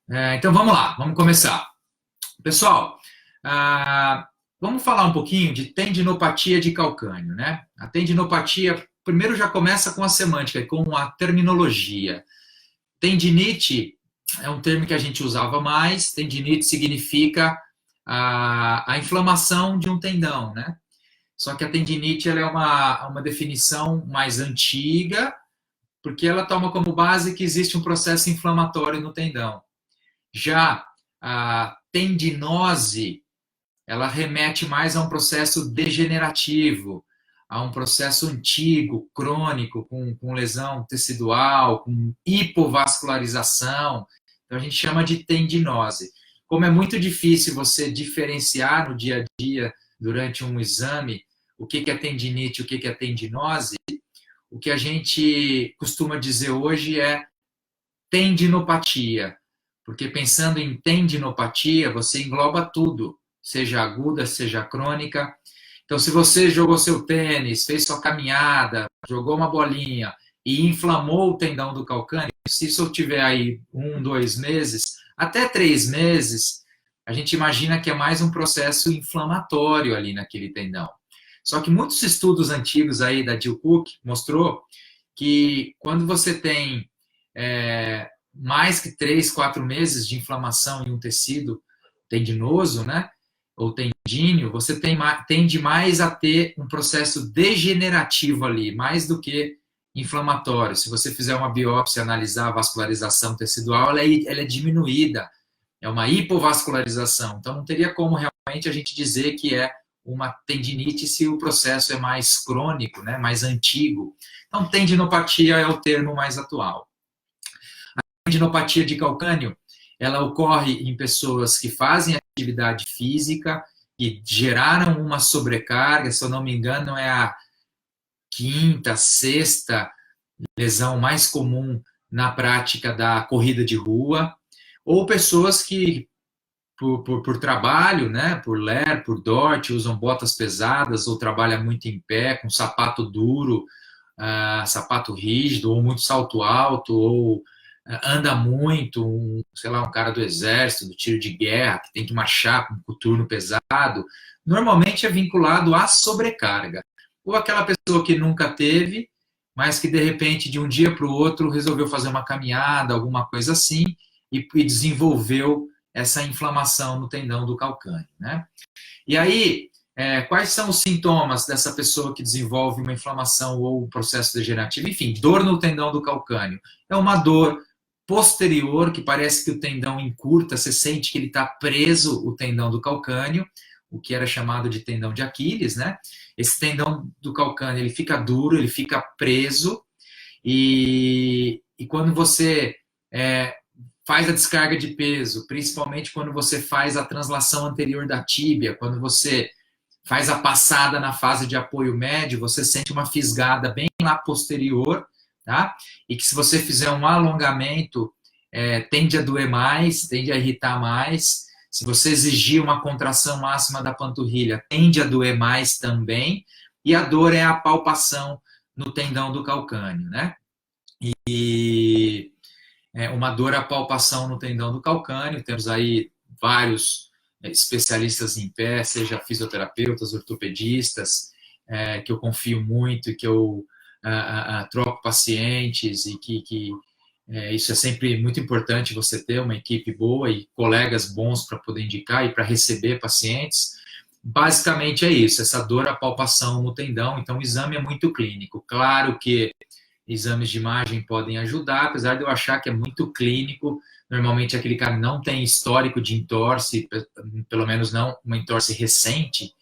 Então vamos lá, vamos começar. Pessoal, vamos falar um pouquinho de tendinopatia de calcânio, né? A tendinopatia, primeiro já começa com a semântica, com a terminologia. Tendinite é um termo que a gente usava mais, tendinite significa a inflamação de um tendão, né? Só que a tendinite ela é uma definição mais antiga, porque ela toma como base que existe um processo inflamatório no tendão. Já a tendinose, ela remete mais a um processo degenerativo, a um processo antigo, crônico, com lesão tecidual, com hipovascularização. Então, a gente chama de tendinose. Como é muito difícil você diferenciar no dia a dia, durante um exame, o que é tendinite e o que é tendinose, o que a gente costuma dizer hoje é tendinopatia, porque pensando em tendinopatia, você engloba tudo, seja aguda, seja crônica. Então, se você jogou seu tênis, fez sua caminhada, jogou uma bolinha e inflamou o tendão do calcâneo, se isso tiver aí 1, 2 meses, até 3 meses, a gente imagina que é mais um processo inflamatório ali naquele tendão. Só que muitos estudos antigos aí da Jill Cook mostrou que quando você tem mais que 3, 4 meses de inflamação em um tecido tendinoso, né, ou tendíneo, você tende mais a ter um processo degenerativo ali, mais do que inflamatório. Se você fizer uma biópsia e analisar a vascularização tecidual, ela é diminuída, é uma hipovascularização. Então, não teria como realmente a gente dizer que é uma tendinite se o processo é mais crônico, né, mais antigo. Então, tendinopatia é o termo mais atual. A tendinopatia de calcânio, ela ocorre em pessoas que fazem atividade física e geraram uma sobrecarga, se eu não me engano, é a quinta, sexta lesão mais comum na prática da corrida de rua, ou pessoas que por trabalho, né, por ler, por dorte, usam botas pesadas ou trabalham muito em pé, com sapato duro, sapato rígido, ou muito salto alto, ou anda muito, sei lá, um cara do exército, do tiro de guerra, que tem que marchar com um coturno pesado, normalmente é vinculado à sobrecarga. Ou aquela pessoa que nunca teve, mas que de repente, de um dia para o outro, resolveu fazer uma caminhada, alguma coisa assim, e desenvolveu essa inflamação no tendão do calcâneo, né? E aí, quais são os sintomas dessa pessoa que desenvolve uma inflamação ou um processo degenerativo? Enfim, dor no tendão do calcâneo. É uma dor posterior, que parece que o tendão encurta, você sente que ele está preso, o tendão do calcâneo, o que era chamado de tendão de Aquiles, né? Esse tendão do calcâneo, ele fica duro, ele fica preso, e quando você faz a descarga de peso, principalmente quando você faz a translação anterior da tíbia, quando você faz a passada na fase de apoio médio, você sente uma fisgada bem lá posterior, tá? E que se você fizer um alongamento, tende a doer mais, tende a irritar mais. Se você exigir uma contração máxima da panturrilha, tende a doer mais também. E a dor é a palpação no tendão do calcâneo, né? E uma dor à palpação no tendão do calcâneo. Temos aí vários especialistas em pé, seja fisioterapeutas, ortopedistas, que eu confio muito e que eu troco pacientes, e que isso é sempre muito importante, você ter uma equipe boa e colegas bons para poder indicar e para receber pacientes. Basicamente é isso, essa dor à palpação no tendão. Então o exame é muito clínico. Claro que exames de imagem podem ajudar, apesar de eu achar que é muito clínico. Normalmente aquele cara não tem histórico de entorse, pelo menos não uma entorse recente,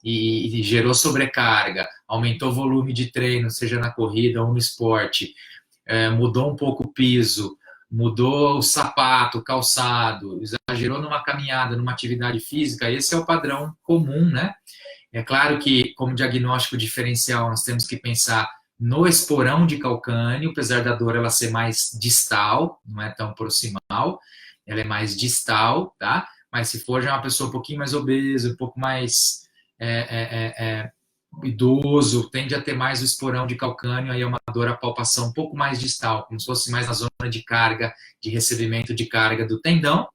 e gerou sobrecarga, aumentou o volume de treino, seja na corrida ou no esporte, mudou um pouco o piso, mudou o sapato, o calçado, exagerou numa caminhada, numa atividade física. Esse é o padrão comum, né? É claro que, como diagnóstico diferencial, nós temos que pensar no esporão de calcânio, apesar da dor ela ser mais distal, não é tão proximal, ela é mais distal, tá? Mas se for já uma pessoa um pouquinho mais obesa, um pouco mais idoso tende a ter mais o esporão de calcânio, aí é uma dor à palpação um pouco mais distal, como se fosse mais na zona de carga, de recebimento de carga do tendão.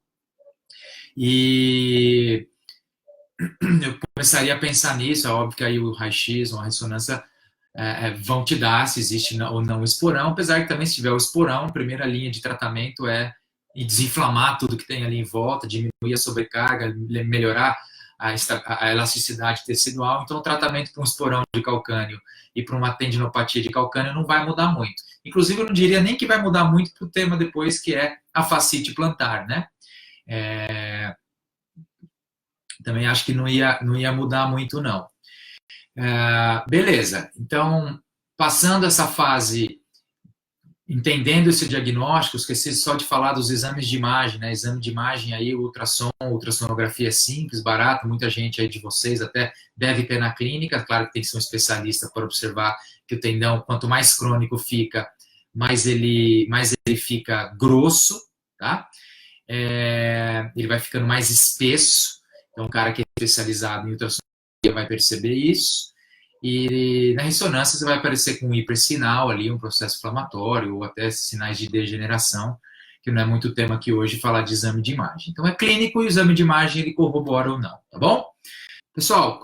E eu começaria a pensar nisso, é óbvio que aí o raio-x ou a ressonância vão te dar se existe ou não o esporão, apesar que também se tiver o esporão, a primeira linha de tratamento é desinflamar tudo que tem ali em volta, diminuir a sobrecarga, melhorar a elasticidade tecidual. Então, o tratamento para um esporão de calcânio e para uma tendinopatia de calcânio não vai mudar muito. Inclusive, eu não diria nem que vai mudar muito para o tema depois, que é a fascite plantar, né? Também acho que não ia mudar muito, não. Beleza, então, passando essa fase, entendendo esse diagnóstico, esqueci só de falar dos exames de imagem, né? Exame de imagem aí, ultrassom, ultrassonografia é simples, barato, muita gente aí de vocês até deve ter na clínica, claro que tem que ser um especialista para observar que o tendão, quanto mais crônico fica, mais ele fica grosso, tá? Ele vai ficando mais espesso, então um cara que é especializado em ultrassonografia vai perceber isso. E na ressonância você vai aparecer com um hipersinal ali, um processo inflamatório, ou até sinais de degeneração, que não é muito tema aqui hoje falar de exame de imagem. Então é clínico e o exame de imagem ele corrobora ou não, tá bom? Pessoal,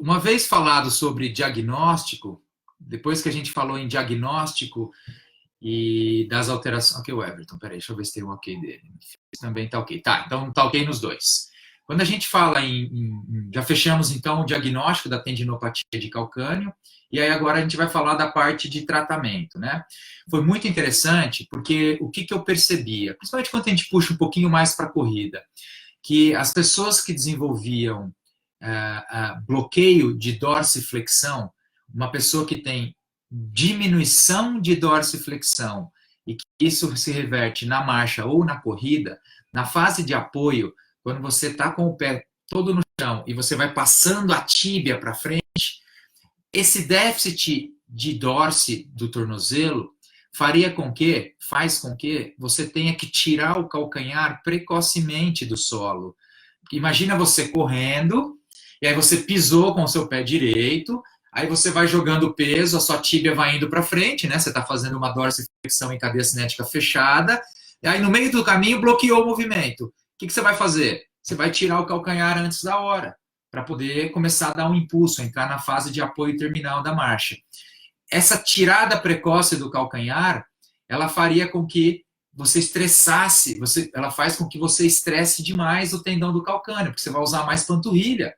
uma vez falado sobre diagnóstico, depois que a gente falou em diagnóstico e das alterações... Ok, o Everton, peraí, deixa eu ver se tem um ok dele. Também tá ok. Tá, então tá ok nos dois. Quando a gente fala já fechamos então o diagnóstico da tendinopatia de calcânio, e aí agora a gente vai falar da parte de tratamento, né? Foi muito interessante, porque o que eu percebia, principalmente quando a gente puxa um pouquinho mais para a corrida, que as pessoas que desenvolviam bloqueio de dorsiflexão, uma pessoa que tem diminuição de dorsiflexão, e que isso se reverte na marcha ou na corrida, na fase de apoio, quando você está com o pé todo no chão e você vai passando a tíbia para frente, esse déficit de dorse do tornozelo faz com que você tenha que tirar o calcanhar precocemente do solo. Imagina você correndo, e aí você pisou com o seu pé direito, aí você vai jogando peso, a sua tíbia vai indo para frente, né? Você está fazendo uma dorsiflexão em cadeia cinética fechada, e aí no meio do caminho bloqueou o movimento. O que você vai fazer? Você vai tirar o calcanhar antes da hora, para poder começar a dar um impulso, entrar na fase de apoio terminal da marcha. Essa tirada precoce do calcanhar, ela faria com que você estressasse, ela faz com que você estresse demais o tendão do calcânio, porque você vai usar mais panturrilha.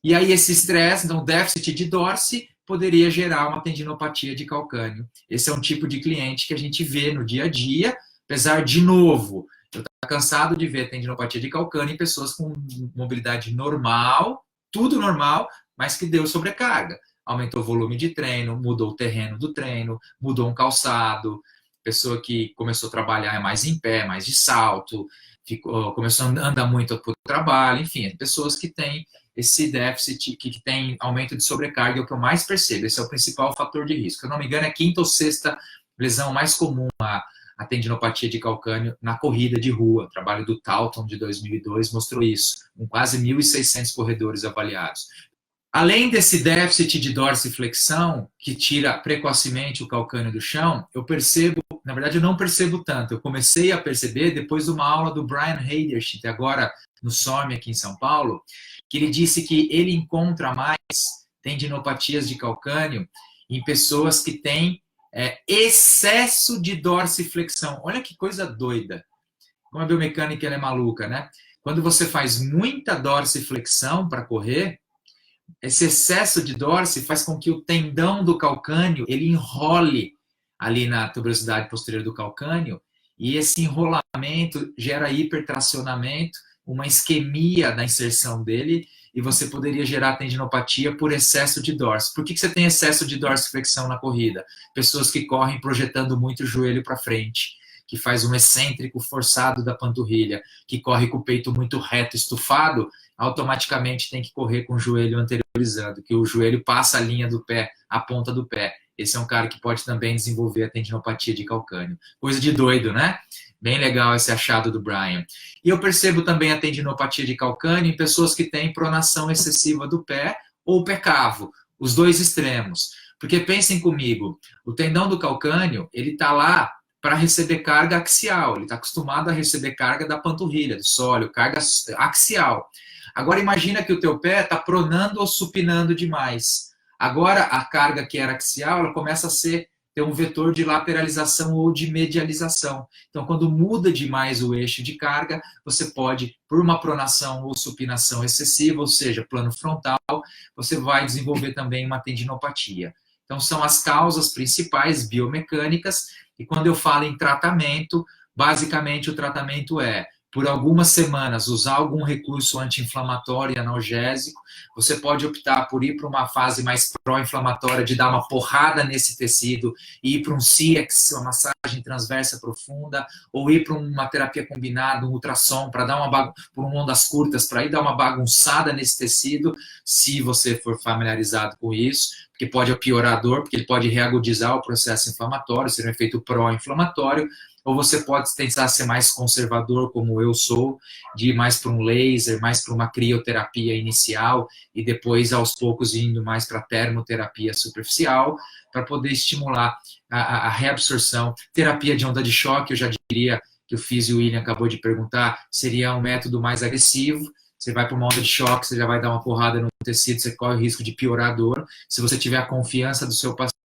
E aí esse estresse, então déficit de dorse, poderia gerar uma tendinopatia de calcânio. Esse é um tipo de cliente que a gente vê no dia a dia, apesar, de novo, eu estou cansado de ver tendinopatia de calcânio em pessoas com mobilidade normal, tudo normal, mas que deu sobrecarga. Aumentou o volume de treino, mudou o terreno do treino, mudou um calçado, pessoa que começou a trabalhar mais em pé, mais de salto, começou a andar muito para o trabalho, enfim, pessoas que têm esse déficit, que tem aumento de sobrecarga, é o que eu mais percebo, esse é o principal fator de risco. Se eu não me engano, é a quinta ou sexta lesão mais comum, a tendinopatia de calcânio na corrida de rua. O trabalho do Taunton de 2002 mostrou isso, com quase 1.600 corredores avaliados. Além desse déficit de dorsiflexão, que tira precocemente o calcânio do chão, eu percebo, na verdade eu não percebo tanto, eu comecei a perceber depois de uma aula do Brian Heiderschmidt, agora no SORM aqui em São Paulo, que ele disse que ele encontra mais tendinopatias de calcânio em pessoas que têm excesso de dorsiflexão. Olha que coisa doida. Como a biomecânica ela é maluca, né? Quando você faz muita dorsiflexão para correr, esse excesso de dorse faz com que o tendão do calcânio ele enrole ali na tuberosidade posterior do calcânio, e esse enrolamento gera hipertracionamento, uma isquemia da inserção dele, e você poderia gerar tendinopatia por excesso de dorse. Por que você tem excesso de dorsiflexão na corrida? Pessoas que correm projetando muito o joelho para frente, que faz um excêntrico forçado da panturrilha, que corre com o peito muito reto, estufado, automaticamente tem que correr com o joelho anteriorizando, que o joelho passa a linha do pé, a ponta do pé. Esse é um cara que pode também desenvolver a tendinopatia de calcânio. Coisa de doido, né? Bem legal esse achado do Brian. E eu percebo também a tendinopatia de calcânio em pessoas que têm pronação excessiva do pé ou pé cavo. os dois extremos. Porque pensem comigo, o tendão do calcâneo, ele está lá para receber carga axial, ele está acostumado a receber carga da panturrilha, do sólio, carga axial. Agora imagina que o teu pé está pronando ou supinando demais. Agora a carga que era axial, ela começa a ter um vetor de lateralização ou de medialização. Então, quando muda demais o eixo de carga, você pode, por uma pronação ou supinação excessiva, ou seja, plano frontal, você vai desenvolver também uma tendinopatia. Então, são as causas principais biomecânicas, e quando eu falo em tratamento, basicamente o tratamento é, por algumas semanas, usar algum recurso anti-inflamatório e analgésico. Você pode optar por ir para uma fase mais pró-inflamatória, de dar uma porrada nesse tecido, e ir para um CIEX, uma massagem transversa profunda, ou ir para uma terapia combinada, um ultrassom, para dar por ondas curtas, para ir dar uma bagunçada nesse tecido, se você for familiarizado com isso, porque pode piorar a dor, porque ele pode reagudizar o processo inflamatório, ser um efeito pró-inflamatório, ou você pode tentar ser mais conservador, como eu sou, de ir mais para um laser, mais para uma crioterapia inicial, e depois, aos poucos, indo mais para a termoterapia superficial, para poder estimular a reabsorção. Terapia de onda de choque, eu já diria que o Físio William acabou de perguntar, seria um método mais agressivo. Você vai para uma onda de choque, você já vai dar uma porrada no tecido, você corre o risco de piorar a dor. Se você tiver a confiança do seu paciente,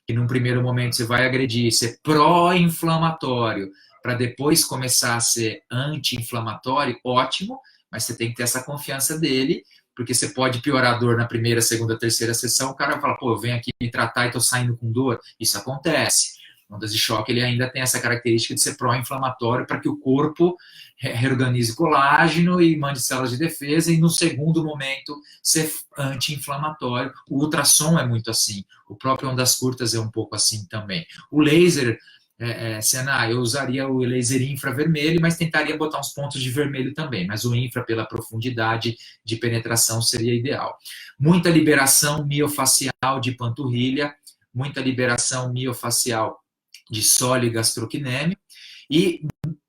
que num primeiro momento você vai agredir, ser pró-inflamatório, para depois começar a ser anti-inflamatório, ótimo, mas você tem que ter essa confiança dele, porque você pode piorar a dor na primeira, segunda, terceira sessão, o cara vai falar, pô, eu venho aqui me tratar e tô saindo com dor. Isso acontece. Ondas de choque, ele ainda tem essa característica de ser pró-inflamatório para que o corpo reorganize colágeno e mande células de defesa, e no segundo momento ser anti-inflamatório. O ultrassom é muito assim, o próprio ondas curtas é um pouco assim também. O laser, Senna, eu usaria o laser infravermelho, mas tentaria botar uns pontos de vermelho também, mas o infra, pela profundidade de penetração, seria ideal. Muita liberação miofacial de panturrilha, muita liberação miofacial de sólio e gastrocnêmio, e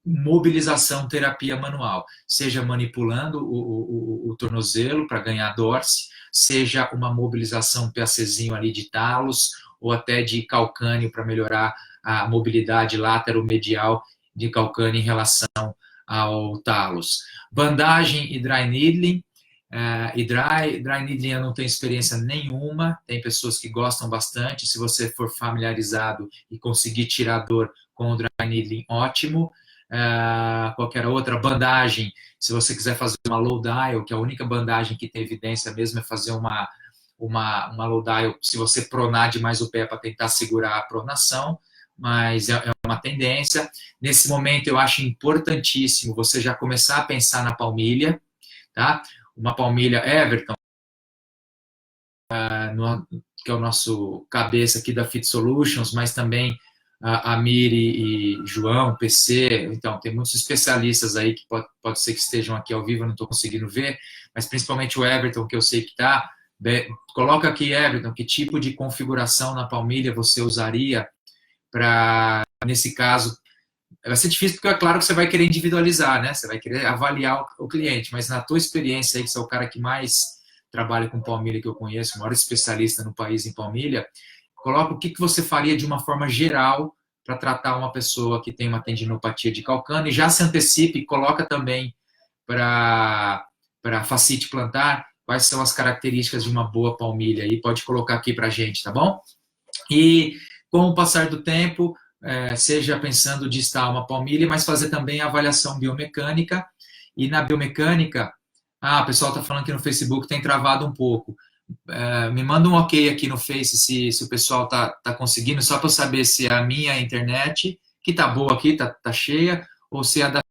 mobilização terapia manual, seja manipulando o tornozelo para ganhar dorse, seja uma mobilização PACzinho ali de talos, ou até de calcâneo para melhorar a mobilidade lateromedial de calcâneo em relação ao talos. Bandagem e dry needling. Dry needling eu não tenho experiência nenhuma, tem pessoas que gostam bastante. Se você for familiarizado e conseguir tirar dor com o dry needling, ótimo. Qualquer outra bandagem, se você quiser fazer uma low dial, que a única bandagem que tem evidência mesmo é fazer uma low dial, se você pronar demais o pé para tentar segurar a pronação, mas é uma tendência. Nesse momento eu acho importantíssimo você já começar a pensar na palmilha, tá? Uma palmilha Everton, que é o nosso cabeça aqui da Fit Solutions, mas também a Miri e João, PC, então tem muitos especialistas aí que pode ser que estejam aqui ao vivo, eu não estou conseguindo ver, mas principalmente o Everton, que eu sei que está. Coloca aqui, Everton, que tipo de configuração na palmilha você usaria para, nesse caso, vai ser difícil porque é claro que você vai querer individualizar, né? Você vai querer avaliar o cliente, mas na tua experiência aí, que você é o cara que mais trabalha com palmilha que eu conheço, o maior especialista no país em palmilha, coloca o que você faria de uma forma geral para tratar uma pessoa que tem uma tendinopatia de calcâneo, e já se antecipe e coloca também para fascite plantar, quais são as características de uma boa palmilha aí, pode colocar aqui para a gente, tá bom? E com o passar do tempo, seja pensando de estar uma palmilha, mas fazer também a avaliação biomecânica, e na biomecânica, o pessoal está falando que no Facebook tem travado um pouco. Me manda um ok aqui no Face se o pessoal tá conseguindo, só para eu saber se é a minha internet, que tá boa aqui, tá cheia, ou se é a da